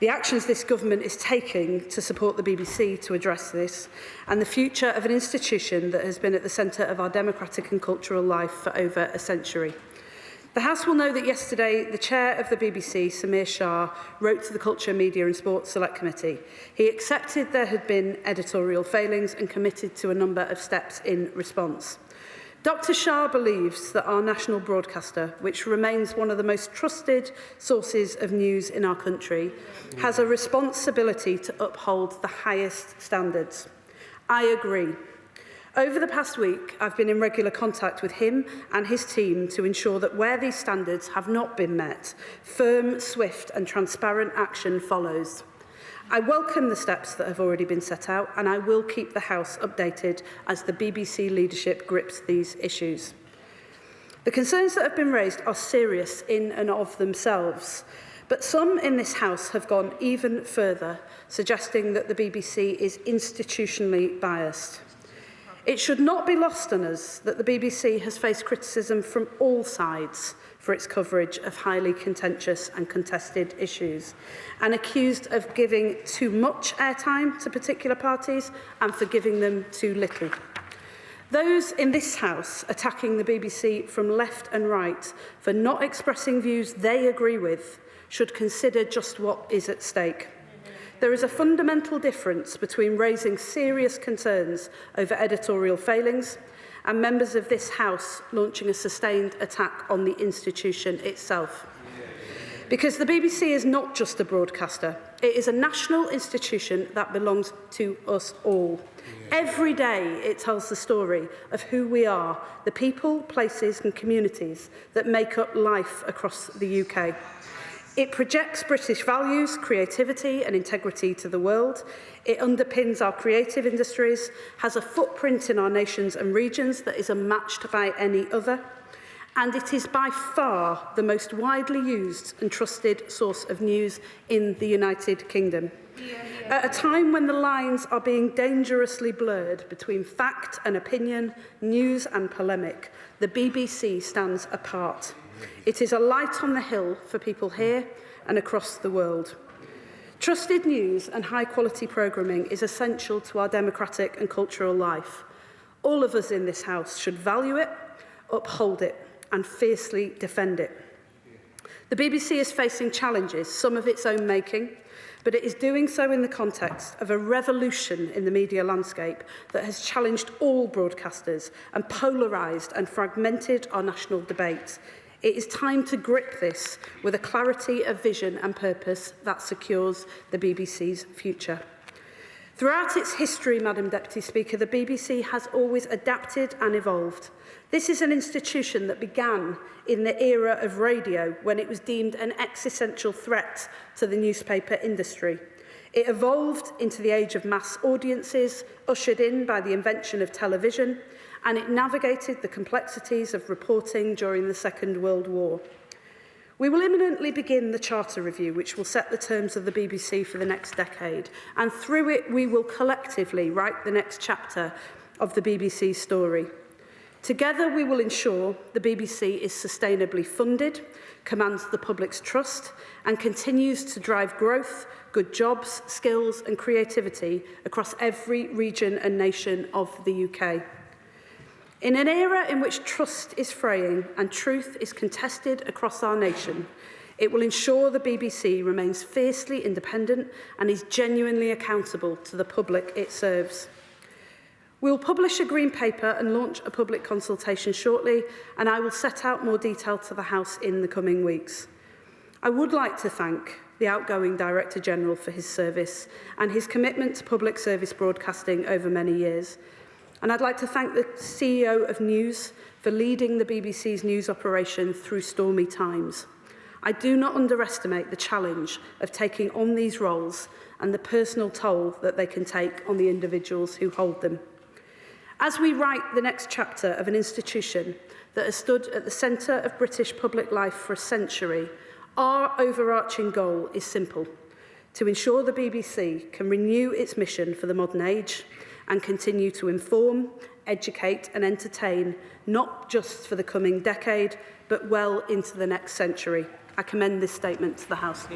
the actions this government is taking to support the BBC to address this, and the future of an institution that has been at the centre of our democratic and cultural life for over a century. The House will know that yesterday the chair of the BBC, Samir Shah, wrote to the Culture, Media and Sports Select Committee. He accepted there had been editorial failings and committed to a number of steps in response. Dr Shah believes that our national broadcaster, which remains one of the most trusted sources of news in our country, has a responsibility to uphold the highest standards. I agree. Over the past week, I've been in regular contact with him and his team to ensure that where these standards have not been met, firm, swift and transparent action follows. I welcome the steps that have already been set out, and I will keep the House updated as the BBC leadership grips these issues. The concerns that have been raised are serious in and of themselves, but some in this House have gone even further, suggesting that the BBC is institutionally biased. It should not be lost on us that the BBC has faced criticism from all sides for its coverage of highly contentious and contested issues, and accused of giving too much airtime to particular parties and for giving them too little. Those in this House attacking the BBC from left and right for not expressing views they agree with should consider just what is at stake. There is a fundamental difference between raising serious concerns over editorial failings and members of this House launching a sustained attack on the institution itself. Because the BBC is not just a broadcaster, it is a national institution that belongs to us all. Every day it tells the story of who we are, the people, places and communities that make up life across the UK. It projects British values, creativity and integrity to the world. It underpins our creative industries, has a footprint in our nations and regions that is unmatched by any other, and it is by far the most widely used and trusted source of news in the United Kingdom. At a time when the lines are being dangerously blurred between fact and opinion, news and polemic, the BBC stands apart. It is a light on the hill for people here and across the world. Trusted news and high-quality programming is essential to our democratic and cultural life. All of us in this House should value it, uphold it and fiercely defend it. The BBC is facing challenges, some of its own making, but it is doing so in the context of a revolution in the media landscape that has challenged all broadcasters and polarised and fragmented our national debate. It is time to grip this with a clarity of vision and purpose that secures the BBC's future. Throughout its history, Madam Deputy Speaker, the BBC has always adapted and evolved. This is an institution that began in the era of radio, when it was deemed an existential threat to the newspaper industry. It evolved into the age of mass audiences, ushered in by the invention of television, and it navigated the complexities of reporting during the Second World War. We will imminently begin the Charter Review, which will set the terms of the BBC for the next decade, and through it we will collectively write the next chapter of the BBC's story. Together we will ensure the BBC is sustainably funded, commands the public's trust, and continues to drive growth, good jobs, skills and creativity across every region and nation of the UK. In an era in which trust is fraying and truth is contested across our nation, it will ensure the BBC remains fiercely independent and is genuinely accountable to the public it serves. We will publish a Green Paper and launch a public consultation shortly, and I will set out more detail to the House in the coming weeks. I would like to thank the outgoing Director General for his service and his commitment to public service broadcasting over many years. And I'd like to thank the CEO of News for leading the BBC's news operation through stormy times. I do not underestimate the challenge of taking on these roles and the personal toll that they can take on the individuals who hold them. As we write the next chapter of an institution that has stood at the centre of British public life for a century, our overarching goal is simple: to ensure the BBC can renew its mission for the modern age and continue to inform, educate and entertain, not just for the coming decade, but well into the next century. I commend this statement to the House.